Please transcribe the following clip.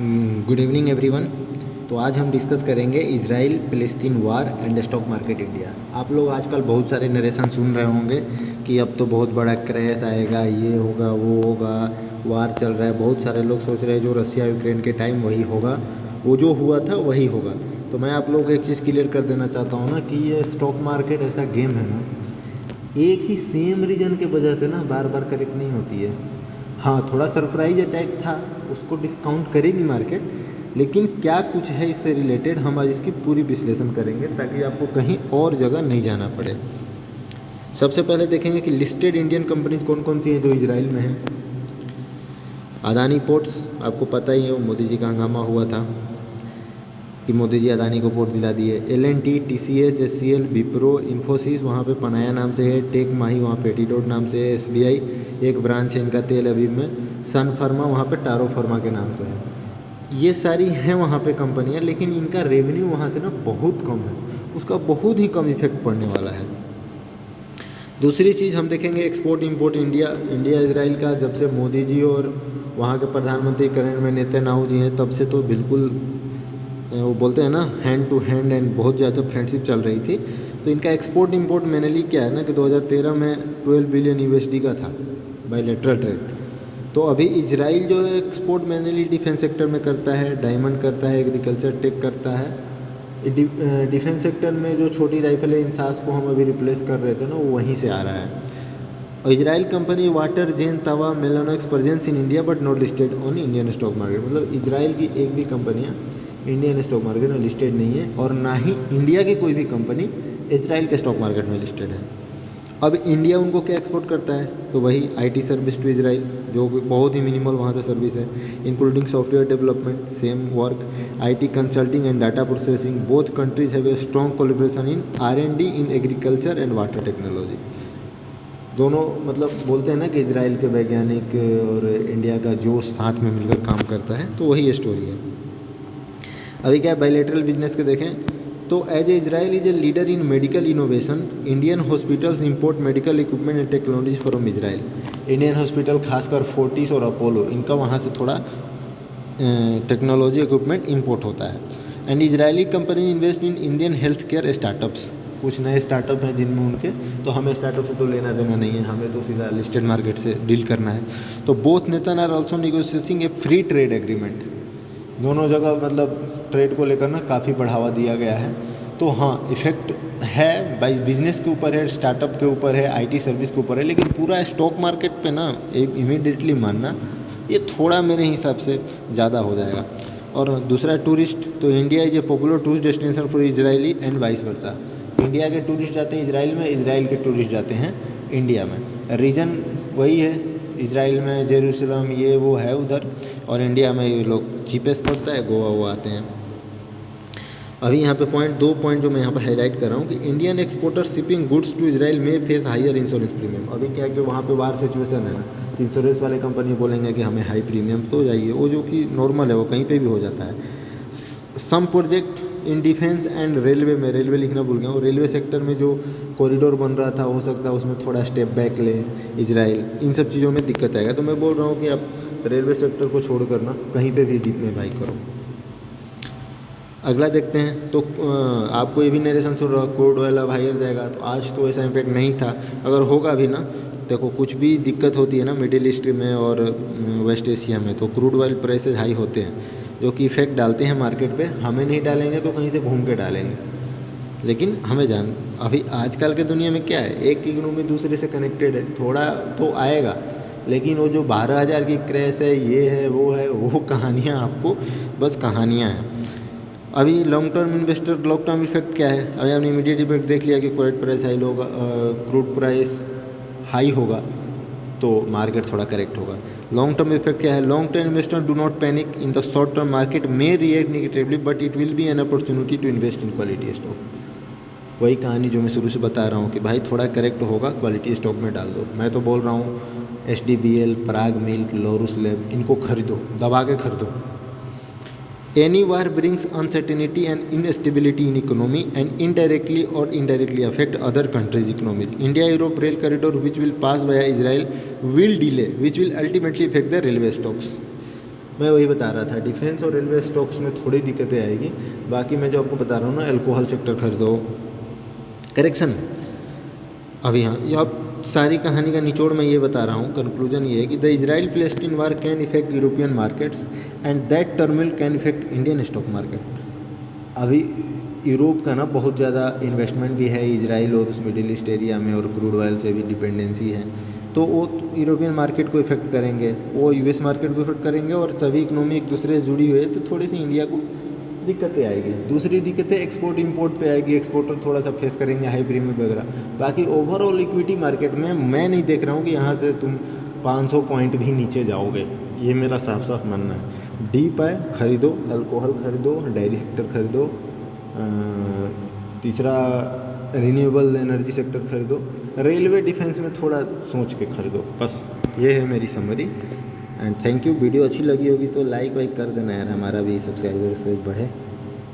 Good evening everyone. तो आज हम डिस्कस करेंगे Israel Palestine war and stock market India. आप लोग आजकल बहुत सारे नरेशन सुन रहे होंगे कि अब तो बहुत बड़ा क्रैश आएगा, ये होगा वो होगा, वार चल रहा है। बहुत सारे लोग सोच रहे हैं जो रसिया यूक्रेन के टाइम वही होगा, वो जो हुआ था वही होगा। तो मैं आप लोगों को एक चीज़ क्लियर कर देना चाहता हूँ ना कि ये स्टॉक मार्केट ऐसा गेम है ना, एक ही सेम रीजन के वजह से ना बार बार करेक्ट नहीं होती है। हाँ, थोड़ा सरप्राइज अटैक था, उसको डिस्काउंट करेगी मार्केट, लेकिन क्या कुछ है इससे रिलेटेड हम आज इसकी पूरी विश्लेषण करेंगे ताकि आपको कहीं और जगह नहीं जाना पड़े। सबसे पहले देखेंगे कि लिस्टेड इंडियन कंपनीज कौन कौन सी हैं जो इजराइल में हैं। अदानी पोर्ट्स, आपको पता ही है, वो मोदी जी का हंगामा हुआ था कि मोदी जी अदानी को पोर्ट दिला दिए। L&T, TCS, HCL, Wipro, Infosys वहाँ पे पनाया नाम से है, टेक माही वहाँ पे एटीडोट नाम से है, SBI एक ब्रांच है इनका तेल अवीव में, सन फार्मा वहाँ पे टारो फार्मा के नाम से है। ये सारी हैं वहाँ पे कंपनियाँ, लेकिन इनका रेवेन्यू वहाँ से ना बहुत कम है, उसका बहुत ही कम इफेक्ट पड़ने वाला है। दूसरी चीज़ हम देखेंगे एक्सपोर्ट इंपोर्ट इंडिया इजराइल का जब से मोदी जी और वहाँ के प्रधानमंत्री करंट में नेतन्याहू जी हैं तब से तो बिल्कुल वो बोलते हैं ना हैंड टू हैंड एंड बहुत ज़्यादा फ्रेंडशिप चल रही थी। तो इनका एक्सपोर्ट इंपोर्ट मेनली क्या है ना कि 2013 में 12 बिलियन USD का था बायलैटरल ट्रेड। तो अभी इजराइल जो है एक्सपोर्ट मेनली डिफेंस सेक्टर में करता है, डायमंड करता है, एग्रीकल्चर टेक करता है। डिफेंस सेक्टर में जो छोटी राइफल है इंसास को हम अभी रिप्लेस कर रहे थे ना, वो वहीं से आ रहा है। और Israel company water gen tower Mellanox presence in India but not listed on Indian stock market. मतलब इजराइल की एक भी कंपनियाँ इंडियन स्टॉक मार्केट में लिस्टेड नहीं है और ना ही इंडिया की कोई भी कंपनी इजराइल के स्टॉक मार्केट में लिस्टेड है। अब इंडिया उनको क्या एक्सपोर्ट करता है, तो वही IT सर्विस टू इजराइल, जो बहुत ही मिनिमल वहाँ से सर्विस है, including software development, same work, IT consulting and data processing. Both countries have a strong collaboration in R&D in agriculture and water technology. दोनों मतलब बोलते हैं ना कि इजराइल के वैज्ञानिक और इंडिया का जोश साथ में मिलकर काम करता है, तो वही स्टोरी है। अभी क्या बायलैटरल बिजनेस के देखें तो as a Israel is a leader in medical innovation, Indian hospitals import medical equipment and technology from Israel. Indian hospital खासकर फोर्टिस और अपोलो, इनका वहाँ से थोड़ा टेक्नोलॉजी इक्विपमेंट इंपोर्ट होता है। And Israeli company invest in Indian health care startups. कुछ नए स्टार्टअप हैं जिनमें उनके, तो हमें स्टार्टअप से तो लेना देना नहीं है, हमें तो सीधा लिस्टेड मार्केट से डील करना है। तो बोथ नेता are also negotiating a free trade agreement. दोनों जगह मतलब ट्रेड को लेकर ना काफ़ी बढ़ावा दिया गया है। तो हाँ, इफ़ेक्ट है बाई बिजनेस के ऊपर है, स्टार्टअप के ऊपर है, IT सर्विस के ऊपर है, लेकिन पूरा स्टॉक मार्केट पे ना एक इमीडिएटली मानना ये थोड़ा मेरे हिसाब से ज़्यादा हो जाएगा। और दूसरा टूरिस्ट, तो India is a popular tourist destination for Israeli and vice versa. India के टूरिस्ट जाते हैं इजराइल में, इजराइल के टूरिस्ट जाते हैं इंडिया में। रीज़न वही है, इजराइल में जेरूसलम ये वो है उधर, और इंडिया में ये लोग चीपेस्ट पड़ता है, गोवा वो आते हैं। अभी यहाँ पे दो पॉइंट जो मैं यहाँ पर हाईलाइट कर रहा हूँ कि Indian exporter shipping goods to Israel में फेस हायर इंश्योरेंस प्रीमियम। अभी क्या है कि वहाँ पे वार सिचुएशन है ना, तो इंश्योरेंस वाले कंपनी बोलेंगे कि हमें हाई प्रीमियम तो जाइए, वो जो कि नॉर्मल है, वो कहीं पे भी हो जाता है। Some project in defence and railway में, रेलवे लिखना भूल गया हूँ, रेलवे सेक्टर में जो कॉरिडोर बन रहा था हो सकता है उसमें थोड़ा स्टेप बैक ले इजराइल, इन सब चीज़ों में दिक्कत आएगा। तो मैं बोल रहा हूँ कि आप रेलवे सेक्टर को छोड़ कर ना कहीं पे भी डीप में बाई करो। अगला देखते हैं, तो आपको ये भी नरेशन सुन रहा, क्रूड ऑयल अब हायर जाएगा, तो आज तो ऐसा इम्पैक्ट नहीं था, अगर होगा भी ना, देखो कुछ भी दिक्कत होती है ना मिडिल ईस्ट में और वेस्ट एशिया में, तो क्रूड ऑयल प्राइसेस हाई होते हैं जो कि इफ़ेक्ट डालते हैं मार्केट पे। हमें नहीं डालेंगे तो कहीं से घूम के डालेंगे, लेकिन हमें अभी आजकल के दुनिया में क्या है, एक इकोनॉमी दूसरे से कनेक्टेड है, थोड़ा तो आएगा, लेकिन वो जो 12,000 की क्रैश है, ये है वो कहानियाँ आपको बस कहानियाँ हैं। अभी लॉन्ग टर्म इफेक्ट क्या है, अभी आपने इमीडिएट इफेक्ट देख लिया कि क्रूड प्राइस हाई होगा, क्रूड प्राइस हाई होगा तो मार्केट थोड़ा करेक्ट होगा। लॉन्ग टर्म इफेक्ट क्या है, long term investor do not panic in the short term, market may react negatively but it will be an opportunity to invest in quality stock. वही कहानी जो मैं शुरू से बता रहा हूँ कि भाई थोड़ा करेक्ट होगा, क्वालिटी स्टॉक में डाल दो। मैं तो बोल रहा हूँ SDBL, पराग मिल्क, लॉरस लैब, इनको खरीदो, दबा के खरीदो। Any war brings uncertainty and instability in economy and indirectly affect other countries' economies. India-Europe rail corridor, which will pass via Israel, will delay, which will ultimately affect the railway stocks. मैं वही बता रहा था, defence और railway stocks में थोड़ी दिक्कतें आएगी। बाकी मैं जो आपको बता रहा हूँ ना, अल्कोहल सेक्टर खरीदो, करेक्शन। अभी हाँ, ये अब सारी कहानी का निचोड़ मैं ये बता रहा हूँ, कंक्लूजन ये है कि the Israel Palestine war can effect European markets and that turmoil can effect Indian stock market. अभी यूरोप का ना बहुत ज़्यादा इन्वेस्टमेंट भी है इजराइल और उस मिडिल ईस्ट एरिया में, और क्रूड ऑयल से भी डिपेंडेंसी है, तो वो यूरोपियन मार्केट को इफेक्ट करेंगे, वो यूएस मार्केट को इफेक्ट करेंगे, और सभी इकोनॉमी एक दूसरे से जुड़ी हुई है, तो थोड़ी सी इंडिया को दिक्कतें आएगी। दूसरी दिक्कतें एक्सपोर्ट इंपोर्ट पे आएगी, एक्सपोर्टर थोड़ा सा फेस करेंगे हाई प्रीमियम वगैरह। बाकी ओवरऑल इक्विटी मार्केट में मैं नहीं देख रहा हूँ कि यहाँ से तुम 500 पॉइंट भी नीचे जाओगे, ये मेरा साफ साफ मानना है। डीप है, खरीदो, अल्कोहल खरीदो, डेयरी सेक्टर खरीदो, तीसरा रिन्यूएबल एनर्जी सेक्टर खरीदो, रेलवे डिफेंस में थोड़ा सोच के खरीदो। बस ये है मेरी summary, and thank you. Video अच्छी लगी होगी तो लाइक वाइक कर देना यार, हमारा भी सब्सक्राइबर से बढ़े।